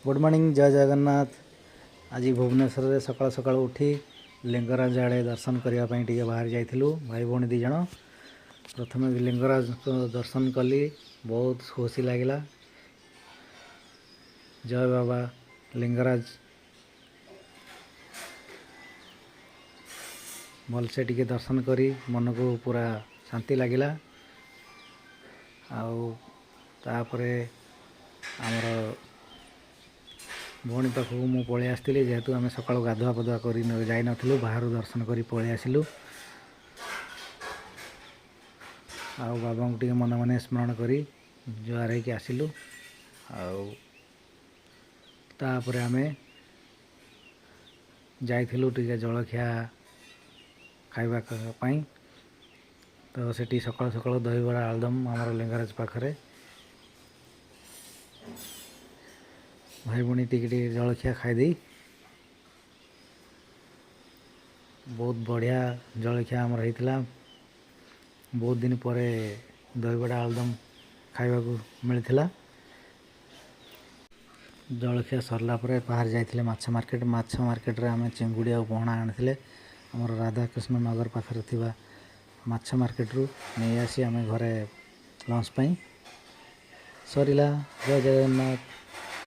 Good morning जय जगन्नाथ। आज भुवनेश्वर में सकाल सकाल उठी लिंगराज आड़े दर्शन करने टे बाहर जाइलु भाई भौणी दीज। प्रथम लिंगराज को दर्शन कली, बहुत खुशी लगिला। जय बाबा लिंगराज। भलसे टिके दर्शन करी मन को पूरा शांति लगिला। तापरे आमर भौणी पाखक मु पलि आसती, जेहेतु आम सका गाधुआ पधुआ कर जाई नथिलु, बाहर दर्शन करी पलि आसिलु। बाबा को टिके मन मन स्मरण करी जुआर होकि आसिलु। तापरे आमे जाइथिलु टिके जलखिया खाइबा पाई। तो सेठी सकाल सकाल दहीबड़ा आलुदम आमर लिंगराज पाखरे भाई भौणी टिके जलखिया खाईदे बहुत बढ़िया जलखिया आमर होता। बहुत दिन पर दहीबड़ा आलुदम खाइबा को मिलता। जलखिया सरला परे बाहर जाइए माछ मार्केट रे आम चिंगुड़ी और पहणा आनी आमर राधाकृष्ण नगर पाखे थिबा माछ मार्केट रु नहीं आसी आम घरे लंच पाई सरीला। जय जगन्नाथ।